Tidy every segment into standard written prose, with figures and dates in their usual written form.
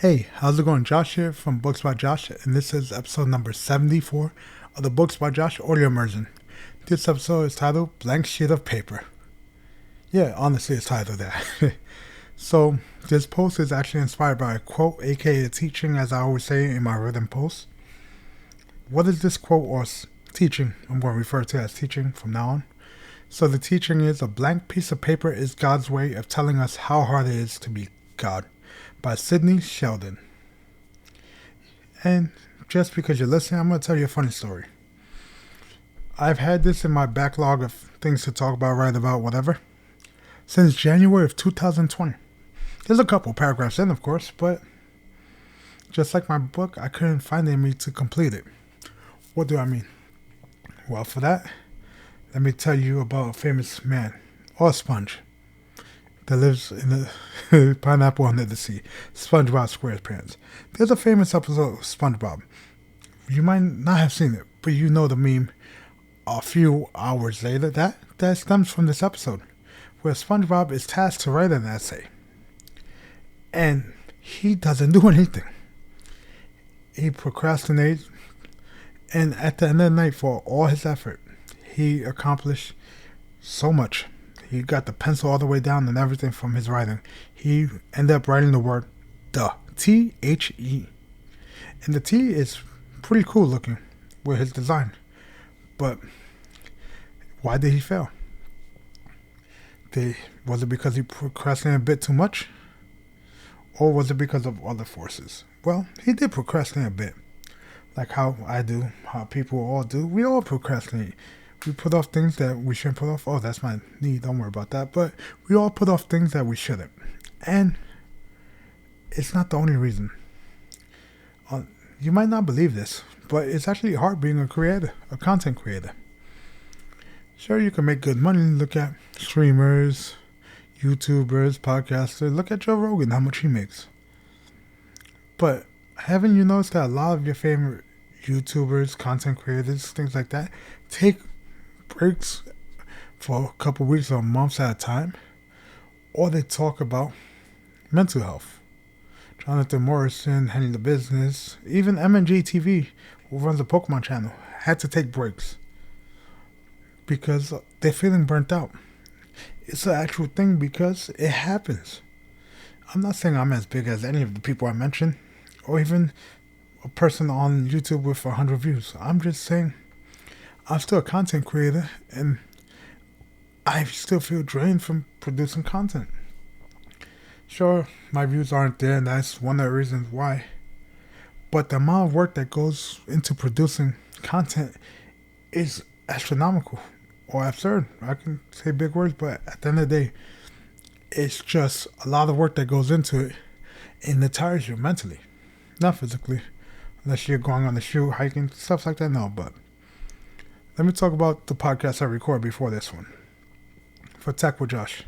Hey, how's it going? Josh here from Books by Josh, and this is episode number 74 of the Books by Josh audio immersion. This episode is titled Blank Sheet of Paper. Yeah, honestly, it's titled that. So, this post is actually inspired by a quote, aka a teaching, as I always say in my written posts. What is this quote or teaching? I'm going to refer to it as teaching from now on. So, the teaching is a blank piece of paper is God's way of telling us how hard it is to be God, by Sidney Sheldon. And just because you're listening, I'm going to tell you a funny story. I've had this in my backlog of things to talk about, write about, whatever, since January of 2020. There's a couple paragraphs in, of course, but just like my book, I couldn't find any to complete it. What do I mean? Well, for that, let me tell you about a famous man, or sponge, that lives in the pineapple under the sea, SpongeBob SquarePants. There's a famous episode of SpongeBob. You might not have seen it, but you know the meme a few hours later. That stems from this episode, where SpongeBob is tasked to write an essay. And he doesn't do anything. He procrastinates, and at the end of the night, for all his effort, he accomplished so much. He got the pencil all the way down and everything from his writing. He ended up writing the word "the" T-H-E. And the T is pretty cool looking with his design. But why did he fail? Was it because he procrastinated a bit too much? Or was it because of other forces? Well, he did procrastinate a bit. Like how I do, how people all do. We all procrastinate. We put off things that we shouldn't put off. Oh, that's my knee. Don't worry about that. But we all put off things that we shouldn't. And it's not the only reason. You might not believe this, but it's actually hard being a creator, a content creator. Sure, you can make good money. Look at streamers, YouTubers, podcasters. Look at Joe Rogan, how much he makes. But haven't you noticed that a lot of your favorite YouTubers, content creators, things like that, take breaks for a couple weeks or months at a time? Or they talk about mental health. Jonathan Morrison, Henny the Business, even MNG TV, who runs the Pokemon channel, had to take breaks because they're feeling burnt out. It's an actual thing because it happens. I'm not saying I'm as big as any of the people I mentioned, or even a person on YouTube with 100 views. I'm just saying I'm still a content creator and I still feel drained from producing content. Sure, my views aren't there, and that's one of the reasons why. But the amount of work that goes into producing content is astronomical or absurd. I can say big words, but at the end of the day, it's just a lot of work that goes into it, and it tires you mentally, not physically, unless you're going on the shoot, hiking, stuff like that. No, but let me talk about the podcast I record before this one. For Tech with Josh.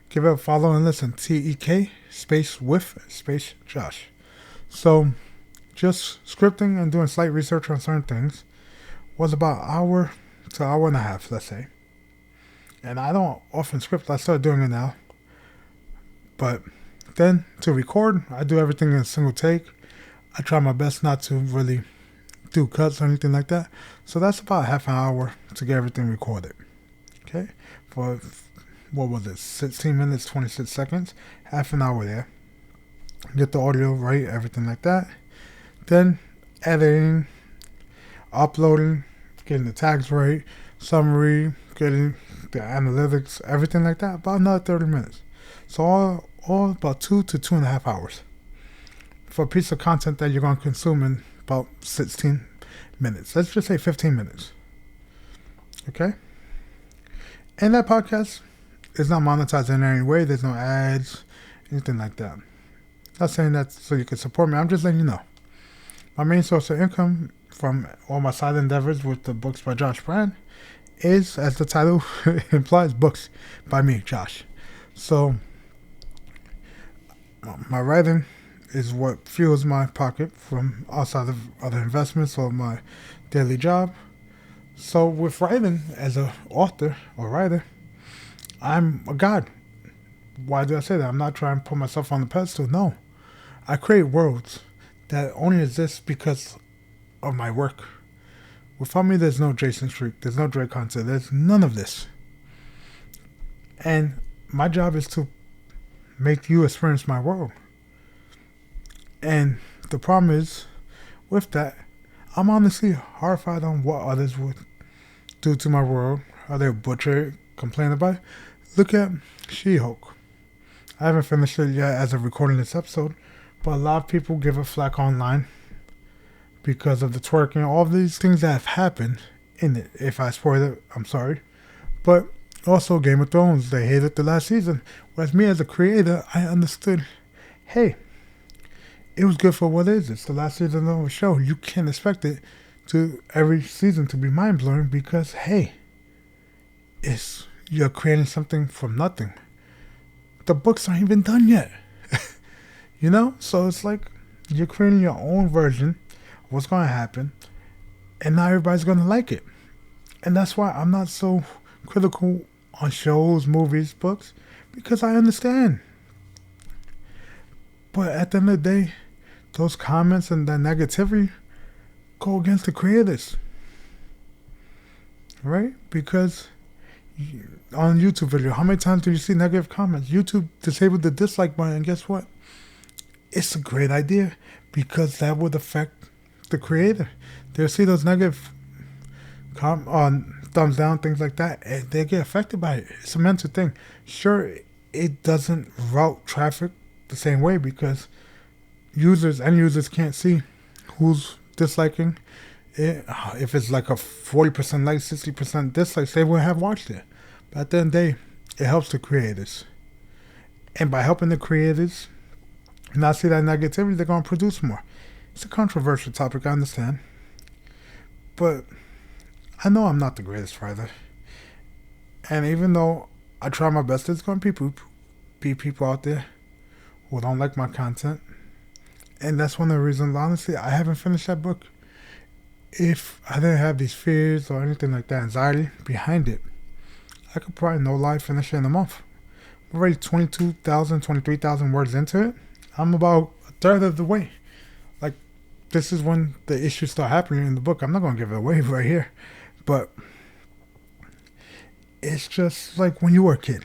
Give it a follow and listen. TEK space with space Josh. So, just scripting and doing slight research on certain things was about an hour to an hour and a half, let's say. And I don't often script. I started doing it now. But then to record, I do everything in a single take. I try my best not to really do cuts or anything like that. So that's about half an hour to get everything recorded. Okay? For what was it, 16 minutes, 26 seconds, half an hour there. Get the audio right, everything like that. Then editing, uploading, getting the tags right, summary, getting the analytics, everything like that, about another 30 minutes. So all about 2 to 2.5 hours for a piece of content that you're going to consume in about 16 minutes. Let's just say 15 minutes. Okay? And that podcast is not monetized in any way. There's no ads, anything like that. Not saying that so you can support me. I'm just letting you know. My main source of income from all my side endeavors with the Books by Josh brand is, as the title implies, books by me, Josh. So, my writing is what fuels my pocket from outside of other investments or my daily job. So, with writing as an author or writer, I'm a god. Why do I say that? I'm not trying to put myself on the pedestal. No. I create worlds that only exist because of my work. Without me, there's no Jason Street, there's no Drake Hunter, there's none of this. And my job is to make you experience my world. And the problem is, with that, I'm honestly horrified on what others would do to my world, how they butcher it, complain about it. Look at She-Hulk. I haven't finished it yet as of recording this episode, but a lot of people give it flack online because of the twerking, all of these things that have happened in it. If I spoiled it, I'm sorry. But also Game of Thrones, they hated the last season. Whereas me as a creator, I understood, hey, it was good for what it is. It's the last season of a show. You can't expect it to every season to be mind-blowing because, hey, you're creating something from nothing. The books aren't even done yet. You know? So it's like you're creating your own version of what's going to happen, and not everybody's going to like it. And that's why I'm not so critical on shows, movies, books, because I understand. But at the end of the day, those comments and that negativity go against the creators. Right? Because on YouTube video, how many times do you see negative comments? YouTube disabled the dislike button, and guess what? It's a great idea because that would affect the creator. They'll see those negative thumbs down, things like that, and they get affected by it. It's a mental thing. Sure, it doesn't route traffic the same way because end users can't see who's disliking it. If it's like a 40% like, 60% dislikes, they wouldn't have watched it. But at the end of the day, it helps the creators. And by helping the creators not see that negativity, they're going to produce more. It's a controversial topic, I understand. But I know I'm not the greatest writer. And even though I try my best, there's going to be people out there who don't like my content. And that's one of the reasons, honestly, I haven't finished that book. If I didn't have these fears or anything like that, anxiety behind it, I could probably no lie finish it in a month. I'm already 22,000, 23,000 words into it. I'm about a third of the way. Like, this is when the issues start happening in the book. I'm not going to give it away right here. But it's just like when you were a kid.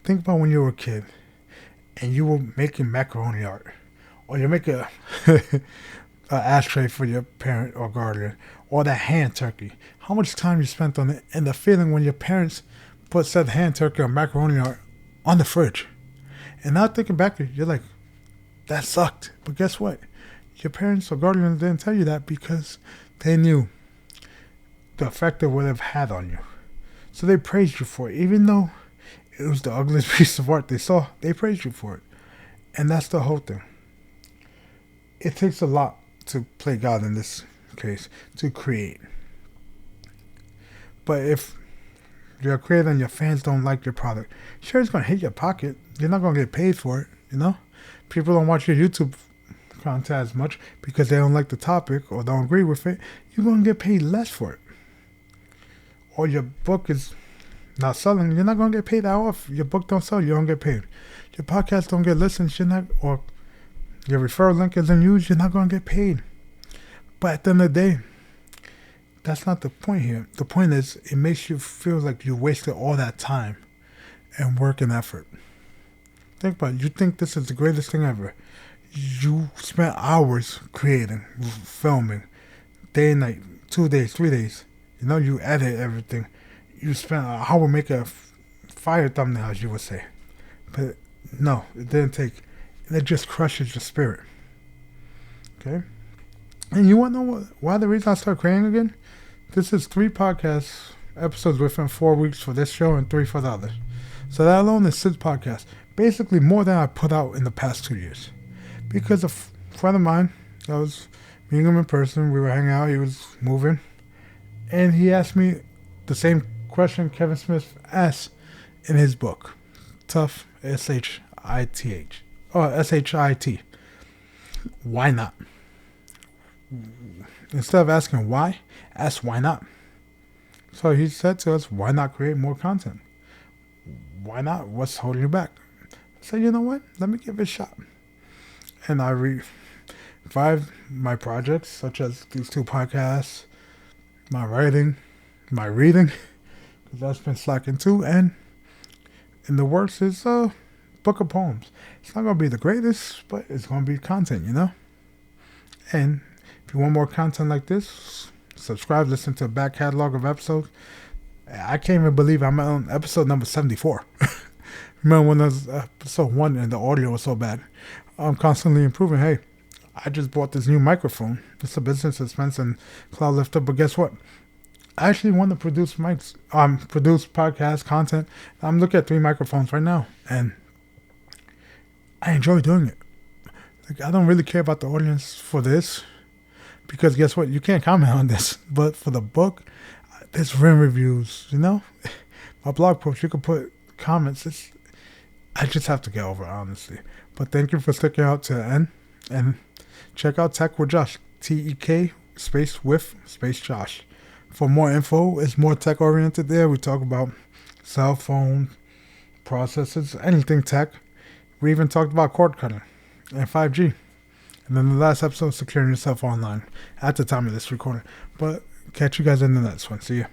Think about when you were a kid and you were making macaroni art. Or you're making an ashtray for your parent or guardian. Or that hand turkey. How much time you spent on it. And the feeling when your parents put said hand turkey or macaroni art on the fridge. And now thinking back, you're like, that sucked. But guess what? Your parents or guardians didn't tell you that because they knew the effect it would have had on you. So they praised you for it. Even though it was the ugliest piece of art they saw, they praised you for it. And that's the whole thing. It takes a lot to play God in this case, to create. But if you're a creator and your fans don't like your product, sure, it's going to hit your pocket. You're not going to get paid for it, you know? People don't watch your YouTube content as much because they don't like the topic or don't agree with it. You're going to get paid less for it. Or your book is not selling, you're not going to get paid that off. Your book don't sell, you don't get paid. Your podcast don't get listened, or your referral link isn't used, you're not going to get paid. But at the end of the day, that's not the point here. The point is, it makes you feel like you wasted all that time and work and effort. Think about it. You think this is the greatest thing ever. You spent hours creating, filming, day and night, 2 days, 3 days. You know, you edit everything. You spent an hour making a fire thumbnail, as you would say. But no, it didn't take. It just crushes your spirit. Okay? And you want to know why the reason I started creating again? This is 3 podcast episodes within 4 weeks for this show and 3 for the others. So that alone is 6 podcasts. Basically more than I put out in the past 2 years. Because a friend of mine, I was meeting him in person, we were hanging out, he was moving. And he asked me the same question Kevin Smith asked in his book. Tough, S-H-I-T-H. Or S-H-I-T. Why not? Instead of asking why, ask why not. So he said to us, why not create more content? Why not? What's holding you back? I said, you know what? Let me give it a shot. and I revive my projects, such as these 2 podcasts, my writing, my reading, because that's been slacking too, and in the works is a book of poems. It's not going to be the greatest, but it's going to be content, And if you want more content like this, subscribe, listen to a back catalog of episodes. I can't even believe I'm on episode number 74. Remember when there was episode 1 and the audio was so bad? I'm constantly improving. Hey, I just bought this new microphone. It's a business expense and cloud lifter, but guess what? I actually want to produce produce podcast content. I'm looking at 3 microphones right now, and I enjoy doing it. Like, I don't really care about the audience for this, because guess what? You can't comment on this. But for the book, there's written reviews, My blog post, you can put comments. I just have to get over it, honestly. But thank you for sticking out to the end. And check out Tech with Josh. TEK space with space Josh. For more info, it's more tech oriented there. We talk about cell phone processors, anything tech. We even talked about cord cutting and 5G. And then the last episode, securing yourself online at the time of this recording. But catch you guys in the next one. See ya.